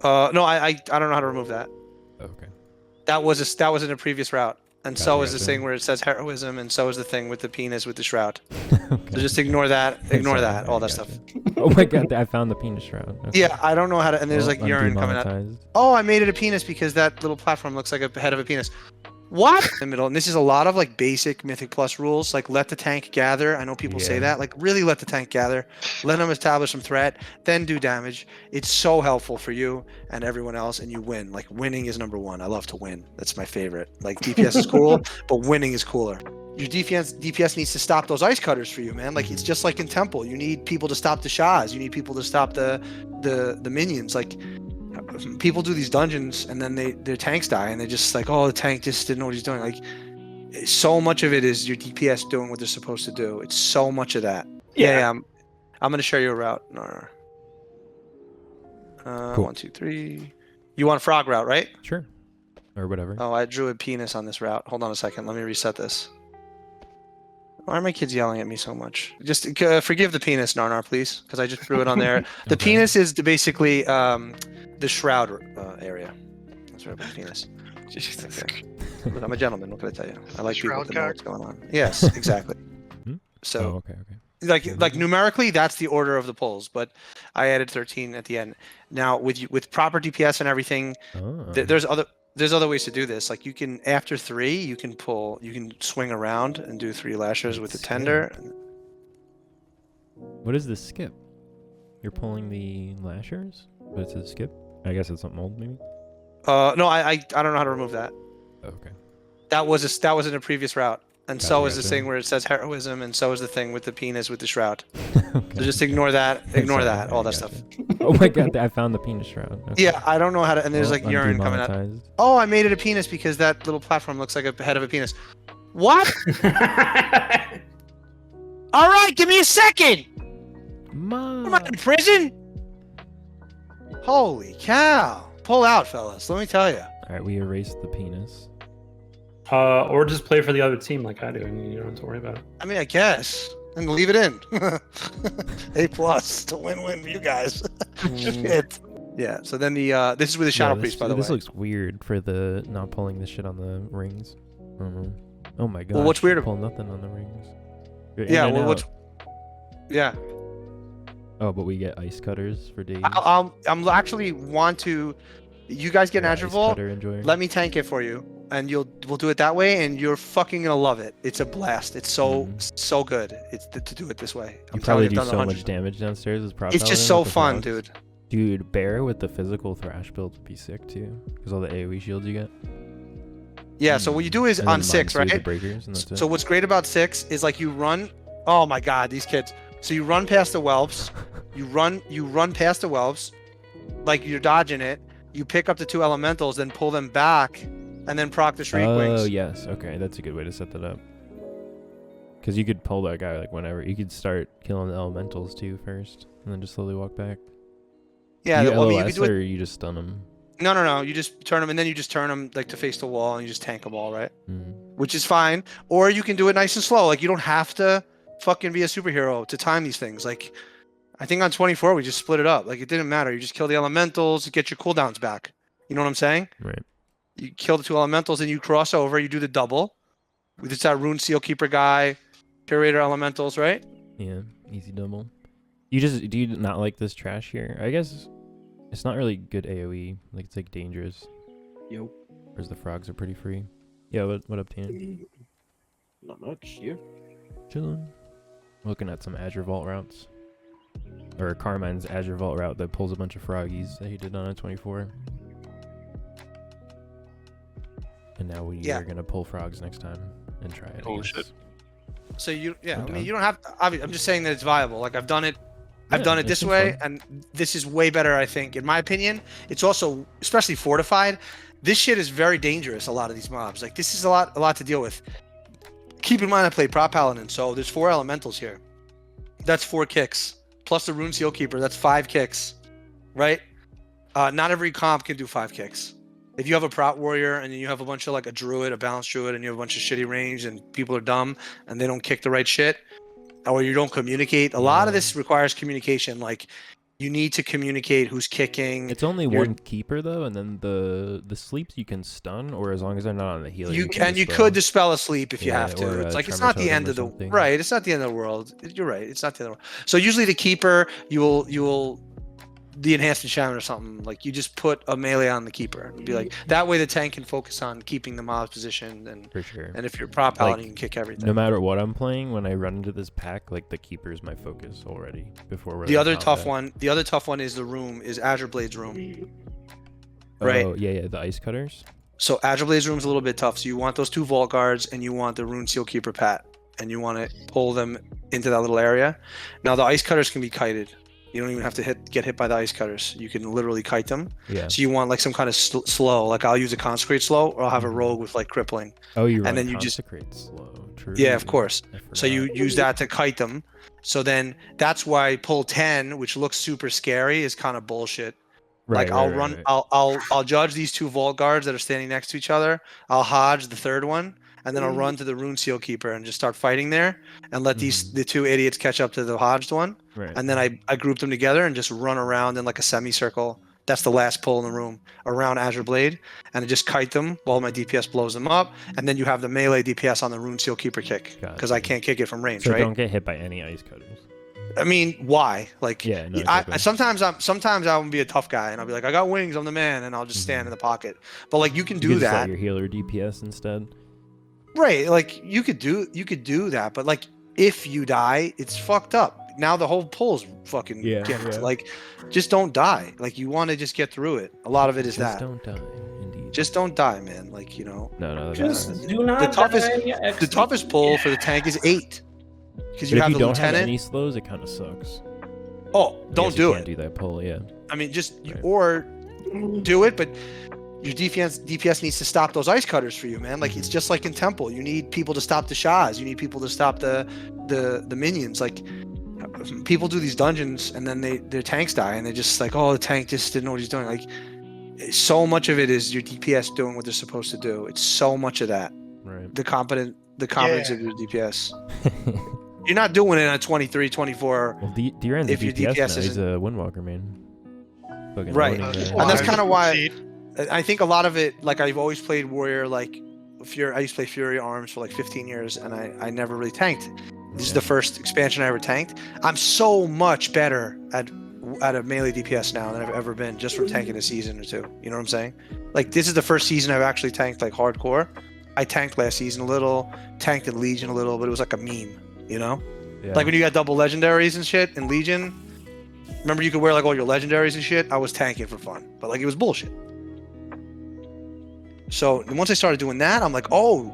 No, I don't know how to remove that. Okay. That was in a previous route. And so is this Gotcha. thing where it says heroism, and so is the thing with the penis with the shroud. So Okay. just ignore that, ignore Sorry, that, all I that gotcha. stuff. Oh my god, I found the penis shroud. Okay. Yeah, I don't know how to, and there's Well, like I'm urine coming out. demonetized. Oh, I made it a penis because that little platform looks like a head of a penis. What? In the middle, and this is a lot of like basic Mythic Plus rules, like let the tank gather. I know people say Yeah. that, like really let the tank gather, let them establish some threat, then do damage. It's so helpful for you and everyone else, and you win. Like winning is number one. I love to win. That's my favorite. Like DPS is cool, but winning is cooler. Your DPS needs to stop those ice cutters for you, man. Like it's just like in Temple. You need people to stop the Shahs. You need people to stop the minions. Like people do these dungeons and then their tanks die and they're just like, oh, the tank just didn't know what he's doing. Like so much of it is your DPS doing what they're supposed to do. It's so much of that. Yeah. I'm gonna show you a route. No. Cool. 1, 2, 3. You want frog route, right? Sure. Or whatever. Oh, I drew a penis on this route. Hold on a second. Let me reset this. Why are my kids yelling at me so much? Just forgive the penis, Narnar, please, because I just threw it on there. The Okay. penis is basically the shroud area. That's where I put the penis. Jesus. Okay. But I'm a gentleman. What can I tell you? I like people Shroud to know cock? what's going on. Yes, exactly. Hmm? So, Oh, okay. like numerically, that's the order of the polls. But I added 13 at the end. Now, with proper DPS and everything, Oh. there's other ways to do this. Like you can after 3, you can swing around and do 3 lashers with the tender. What is this skip? You're pulling the lashers, but it says skip. I guess it's something old, maybe. No, I don't know how to remove that. Okay. That was in a previous route. And so is this Gotcha. thing where it says heroism, and so is the thing with the penis with the shroud. Okay. So just ignore that, ignore Sorry, that, all I that gotcha. stuff. Oh my god, I found the penis shroud. Okay. Yeah, I don't know how to, and there's Well, like I'm urine coming out. demonetized. Oh, I made it a penis because that little platform looks like a head of a penis. What? All right, give me a second. Am I in prison? Holy cow. Pull out, fellas. Let me tell you. All right, we erased the penis. Or just play for the other team like I do, and you don't have to worry about it. I mean, I guess. And leave it in. A plus to win-win for you guys. Shit. Yeah, so then this is with the Shadow Priest, by the way. This looks weird for the not pulling the shit on the rings. I don't know. Oh my god. Well, what's weird? Pull nothing on the rings. Yeah, well, what's... Yeah. Oh, but we get ice cutters for days. I'm actually want to... You guys get an Azure Vault, let me tank it for you. And we'll do it that way, and you're fucking gonna love it. It's a blast. It's so good. It's to do it this way. You probably do so much damage downstairs as prop. It's just so fun, dude. Dude, Bear with the physical thrash build would be sick too, because all the AoE shields you get. Yeah. So what you do is on 6, right? The breakers, and that's so what's great about 6 is like you run. Oh my God, these kids. So you run past the whelps. You run past the whelps, like you're dodging it. You pick up the 2 elementals, then pull them back. And then proc the Shriek Wings. Oh, yes. Okay, that's a good way to set that up. Because you could pull that guy like whenever. You could start killing the elementals too first, and then just slowly walk back. Yeah, you well, LOS I mean, you can do it. Or you just stun them? No. You just turn them, and then you just turn them like to face the wall, and you just tank them all, right? Mm. Which is fine. Or you can do it nice and slow. Like you don't have to fucking be a superhero to time these things. Like I think on 24 we just split it up. Like it didn't matter. You just kill the elementals, get your cooldowns back. You know what I'm saying? Right. You kill the 2 elementals, and you cross over. You do the double. It's that Rune Seal Keeper guy, Curator Elementals, right? Yeah, easy double. Do you not like this trash here? I guess it's not really good AoE. Like it's like dangerous. Yo. Whereas the frogs are pretty free. Yeah, what up, Tan? Not much. You? Chillin'. Looking at some Azure Vault routes. Or Carmine's Azure Vault route that pulls a bunch of froggies that he did on a 24. And now we are gonna pull frogs next time and try it. Holy shit. So I mean, you don't have to, I'm just saying that it's viable. Like I've done it this way, and this is way better, I think, in my opinion. It's also, especially fortified, this shit is very dangerous, a lot of these mobs. Like this is a lot to deal with. Keep in mind I played Prop Paladin, so there's 4 elementals here. That's 4 kicks. Plus the Rune Seal Keeper, that's 5 kicks. Right? Not every comp can do 5 kicks. If you have a prot warrior and then you have a bunch of like a druid, a balanced druid, and you have a bunch of shitty range and people are dumb and they don't kick the right shit, or you don't communicate, a lot of this requires communication. Like You need to communicate who's kicking. It's only You're- one keeper though, and then the sleeps you can stun, or as long as they're not on the healer. You can you dispel. could dispel a sleep if you Yeah, have to. or It's a like it's tremor not the totem end or of the something. right. It's not the end of the world. You're right. It's not the end of the world. So usually the keeper, you will the enhanced enchantment or something, like you just put a melee on the keeper and be like that way the tank can focus on keeping the mob's position, and For sure. if you're prop paladin, Like, you can kick everything. No matter what I'm playing, when I run into this pack, like the keeper is my focus already before we're The in other tough combat. one, the other tough one is the room, is Azure Blade's room. Right. Oh yeah, the ice cutters. So Azure Blade's room is a little bit tough. So you want those 2 Vault Guards and you want the Rune Seal Keeper Pat, and you want to pull them into that little area. Now the ice cutters can be kited. You don't even have to get hit by the ice cutters. You can literally kite them. Yeah. So you want like some kind of slow, like I'll use a consecrate slow, or I'll have a rogue with like crippling. Oh, you run and then you just consecrate slow. True. Yeah, of course. I So you forgot. use that to kite them. So then that's why pull 10, which looks super scary, is kind of bullshit. Right, Like I'll right, run, right. I'll judge these 2 Vault Guards that are standing next to each other. I'll hodge the 3rd one, and then I'll run to the Rune Seal Keeper and just start fighting there, and let the 2 idiots catch up to the hodged one. Right. And then I group them together and just run around in like a semicircle. That's the last pull in the room around Azure Blade, and I just kite them while my DPS blows them up. And then you have the melee DPS on the Rune Seal Keeper kick, because I Gotcha. can't kick it from range, So right? don't get hit by any ice cutters. I mean, why? Like, Yeah, no, I exactly. sometimes I'll be a tough guy and I'll be like, I got wings, I'm the man, and I'll just stand in the pocket. But like, you can You do could just let that, your healer DPS instead. right? Like, you could do that, but like, if you die, it's fucked up. Now the whole pull's fucking Yeah, gimped. yeah. Like, just don't die. Like, you want to just get through it. A lot of it is Just that. don't die. Indeed. Just don't die, man. Like, you know, No. Just do the not toughest die. the toughest pull for the tank is 8, because But you if have you the don't have lieutenant. any slows, it kind of sucks. Oh, don't Yes, do you it. can't do that pull. Yeah. I mean, just Right. or do it, but your DPS needs to stop those ice cutters for you, man. Like, it's just like in Temple. You need people to stop the Shahs. You need people to stop the minions. Like, people do these dungeons and then their tanks die and they're just like, oh, the tank just didn't know what he's doing. Like, so much of it is your DPS doing what they're supposed to do. It's so much of that. Right. The competence of your DPS. You're not doing it on 23, 24. Well, D-Ran's If a your DPS, DPS now. He's isn't- a Windwalker, man. Fucking Right. owning the- And that's kind of why Indeed. I think a lot of it, like, I've always played Warrior, like Fury. I used to play Fury Arms for like 15 years, and I never really tanked. This is Yeah. the first expansion I ever tanked. I'm so much better at a melee DPS now than I've ever been, just from tanking a season or 2. You know what I'm saying? Like, this is the first season I've actually tanked like hardcore. I tanked last season a little, tanked in Legion a little, but it was like a meme, you know? Yeah. Like when you got double legendaries and shit in Legion. Remember, you could wear like all your legendaries and shit. I was tanking for fun, but like, it was bullshit. So once I started doing that, I'm like, oh,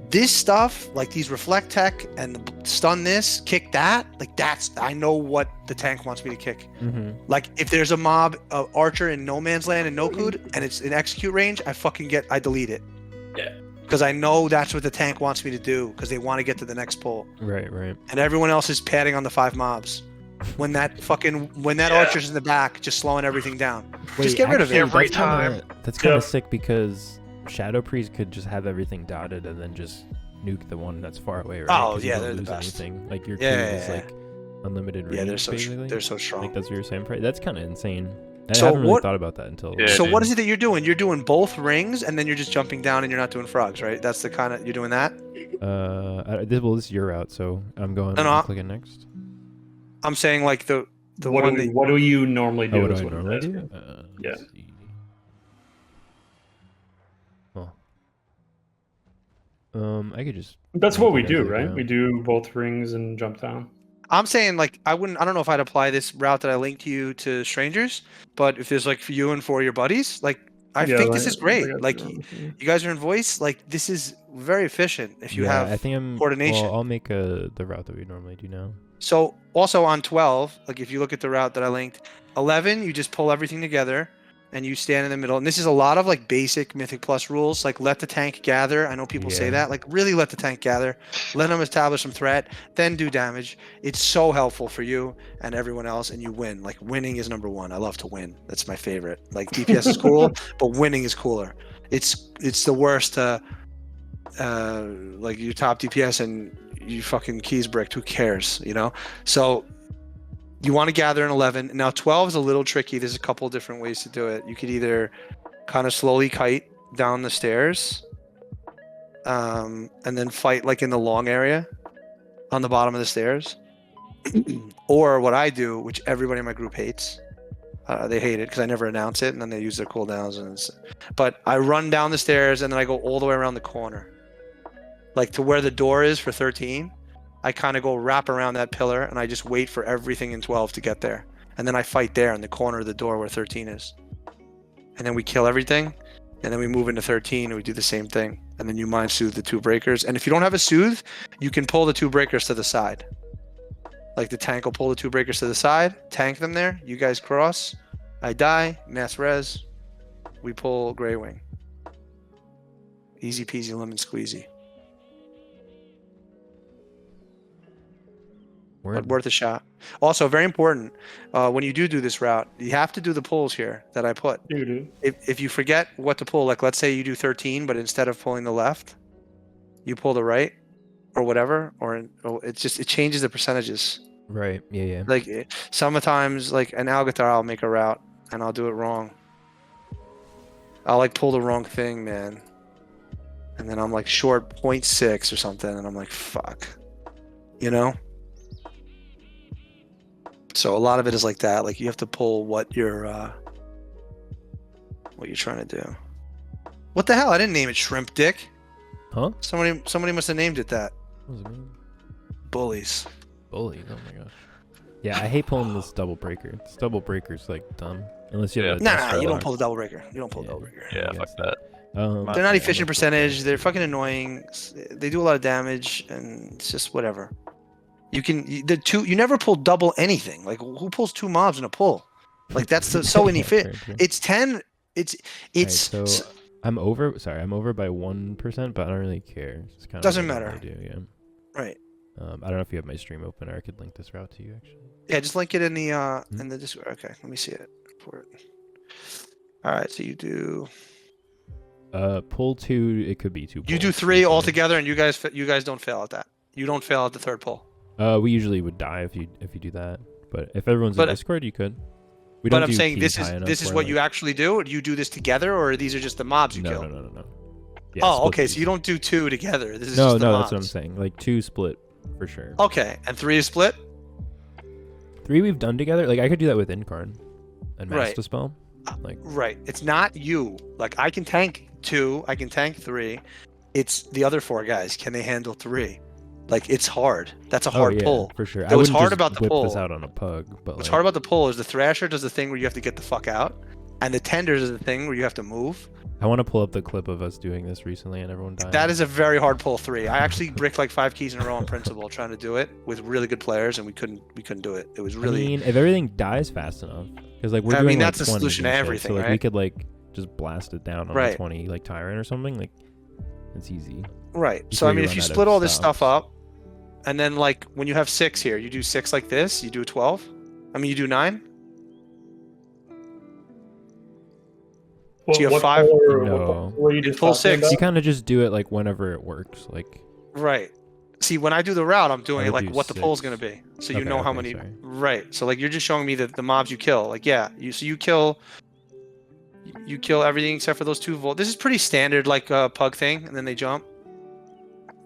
this stuff, like these reflect tech and the stun this, kick that, like I know what the tank wants me to kick. Mhm. Like, if there's a mob archer in no man's land in Nokud and it's in execute range, I delete it. Yeah. Because I know that's what the tank wants me to do, because they want to get to the next pull. Right. And everyone else is padding on the 5 mobs. When that archer's in the back, just slowing everything down. Just get rid of it. Every That's kinda- time. That's kind Yep. of sick because Shadow Priest could just have everything dotted and then just nuke the one that's far away, right? Oh, 'Cause you yeah, don't they're the lose best. anything. Like your Yeah, cube yeah, is yeah. like unlimited range. Yeah, they're basically. so strong. Like that's what you're saying. That's kind of insane. I So haven't really what- thought about that until. Yeah, So dude. what is it that you're doing? You're doing both rings, and then you're just jumping down, and you're not doing frogs, right? That's the kind of you're doing that. This is your route, so I'm going. No, no, I'm clicking next. I'm saying like the What one do, that what do you normally do? Oh, what is do I Uh, what I'm normally do? asking. Yeah. Yeah. Well, I could just. That's what we Anything do, else, right? yeah. We do both rings and jump down. I'm saying, like, I don't know if I'd apply this route that I linked to you to strangers, but if there's like for you and for your buddies, like, I Yeah, think this like- is great. got Like, you. you guys are in voice, like, this is very efficient if you yeah, have I think I'm coordination. Well, I'll make the route that we normally do now. So also on 12, like if you look at the route that I linked, 11, you just pull everything together and you stand in the middle. And this is a lot of like basic Mythic Plus rules, like let the tank gather. I know people say Yeah. that, like really let the tank gather, let them establish some threat, then do damage. It's so helpful for you and everyone else, and you win. Like, winning is number 1. I love to win. That's my favorite. Like, DPS is cool, but winning is cooler. It's the worst to like your top DPS and you fucking keys bricked. Who cares, you know? So You want to gather in 11. Now 12 is a little tricky. There's a couple different ways to do it. You could either kind of slowly kite down the stairs, and then fight like in the long area on the bottom of the stairs. Or what I do, which everybody in my group hates, they hate it because I never announce it, and then they use their cooldowns. But I run down the stairs and then I go all the way around the corner, like to where the door is for 13. I kind of go wrap around that pillar and I just wait for everything in 12 to get there, and then I fight there in the corner of the door where 13 is, and then we kill everything, and then we move into 13 and we do the same thing, and then you mind soothe the 2 breakers. And if you don't have a soothe, you can pull the 2 breakers to the side. Like the tank will pull the 2 breakers to the side, tank them there. You guys cross. I die. Mass res. We pull Grey Wing. Easy peasy lemon squeezy. But worth a shot. Also, very important. When you do this route, you have to do the pulls here that I put. Dude. If you forget what to pull, like let's say you do 13, but instead of pulling the left, you pull the right, or whatever, or it changes the percentages. Right. Yeah. Like sometimes, like an Algathar, I'll make a route and I'll do it wrong. I'll like pull the wrong thing, man, and then I'm like short 0.6 or something, and I'm like, fuck, you know. So a lot of it is like that. Like you have to pull what you're trying to do. What the hell? I didn't name it Shrimp Dick. Huh? Somebody must have named it that. What does it mean? Bullies. Bully. Oh my gosh. Yeah, I hate pulling this double breaker. This double breaker's like dumb. Unless you have a Nah, you don't pull the double breaker. You don't pull the double breaker. Yeah, fuck that. They're not efficient percentage. They're fucking annoying. They do a lot of damage, and it's just whatever. You never pull double anything. Like who pulls 2 mobs in a pull? Like that's so inefficient. It's 10. It's right, so I'm over by 1%, but I don't really care. It's kind doesn't of matter. I do, yeah. Right. I don't know if you have my stream open, or I could link this route to you actually. Yeah, just link it in the Discord. Okay, let me see it for it. All right, so you do. Pull 2. It could be 2. You do 3 altogether, and you guys don't fail at that. You don't fail at the 3rd pull. We usually would die if you do that, but if everyone's in Discord, you could. But I'm saying this is what you actually do. Do you do this together, or these are just the mobs you kill? No. Yeah, oh, okay. So you don't do 2 together. This is no, just the mobs. that's what I'm saying. Like 2 split for sure. Okay, and 3 is split. 3 we've done together. Like I could do that with Incarn and Master Spell. Like right. It's not you. Like I can tank 2. I can tank 3. It's the other 4 guys. Can they handle 3? Like it's hard. That's a hard pull for sure. What's hard about the pull? This out on a pug, but what's hard about the pull is the Thrasher does the thing where you have to get the fuck out, and the Tenders is the thing where you have to move. I want to pull up the clip of us doing this recently and everyone dying. That is a very hard pull 3. I actually bricked like 5 keys in a row on principle trying to do it with really good players, and we couldn't do it. It was really. I mean, if everything dies fast enough, because like we're doing. I mean, like that's the solution to everything, so, like, right? we could like just blast it down on a 20 like Tyrant or something. Like it's easy. Right. So I mean, if you split all this stuff up. And then, like, when you have 6 here, you do 6 like this. You do a 12. I mean, you do 9. So you have 5. No. What you just pull 6. You kind of just do it like whenever it works. Like. Right. See, when I do the route, I'm doing it like what 6. the pull's gonna be, so you know how many. Sorry. Right. So like you're just showing me the mobs you kill. Like you kill everything except for those 2 volt. This is pretty standard, like a pug thing, and then they jump.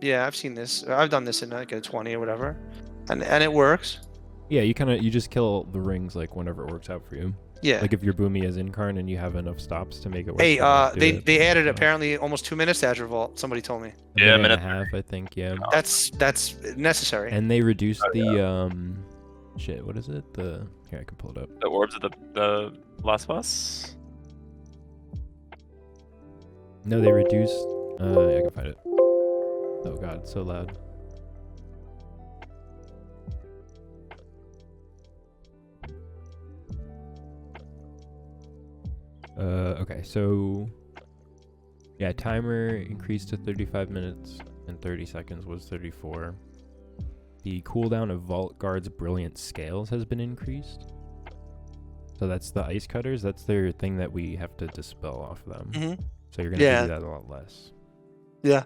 Yeah, I've seen this. I've done this in like a 20 or whatever, and it works. Yeah, you just kill the rings like whenever it works out for you. Yeah. Like if your Boomy is Incarn and you have enough stops to make it work. Hey, they added apparently almost 2 minutes to Azure Vault. Somebody told me. Yeah, a minute and a half, I think. Yeah. That's necessary. And they reduced the shit. What is it? Here, I can pull it up. The orbs of the last boss. No, they reduced. I can find it. Oh god, so loud. Okay, so yeah, timer increased to 35 minutes and 30 seconds was 34. The cooldown of Vault Guard's Brilliant Scales has been increased. So that's the ice cutters. That's their thing that we have to dispel off them. Mm-hmm. So you're gonna do that a lot less. Yeah.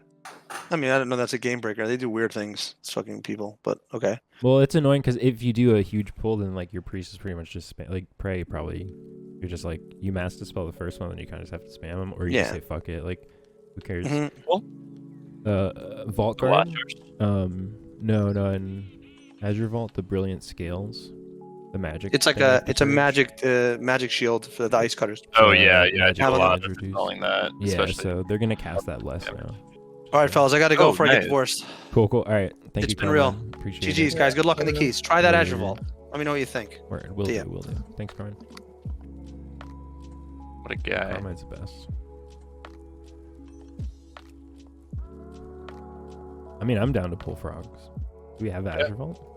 I mean, I don't know. That's a game breaker. They do weird things. It's fucking people, but okay. Well, it's annoying because if you do a huge pull, then like your priest is pretty much just like pray. Probably you're just like you mass dispel the first one, then you kind of just have to spam them, or you just Yeah. say fuck it. Like who cares? Mhm. Vault The guard. Watchers. No, in Azure Vault, the brilliant scales, the magic. It's like thing you have to it's a purge. magic shield for the ice cutters. Oh The yeah, I magic do a lot damage of reduced. installing that, Yeah, especially. so they're gonna cast that less now. All right, fellas, I got to go Oh, before I get nice. divorced. Cool. All right, thank It's you. been real. Carmine. Appreciate GG's, it. guys. Good luck on the keys. Try that Azure Word. Vault. Let me know what you think. Word. Will See ya. do. Will do. Thanks, Carmine. What a guy. Carmine's the best. I mean, I'm down to pull frogs. Do we have Azure Vault?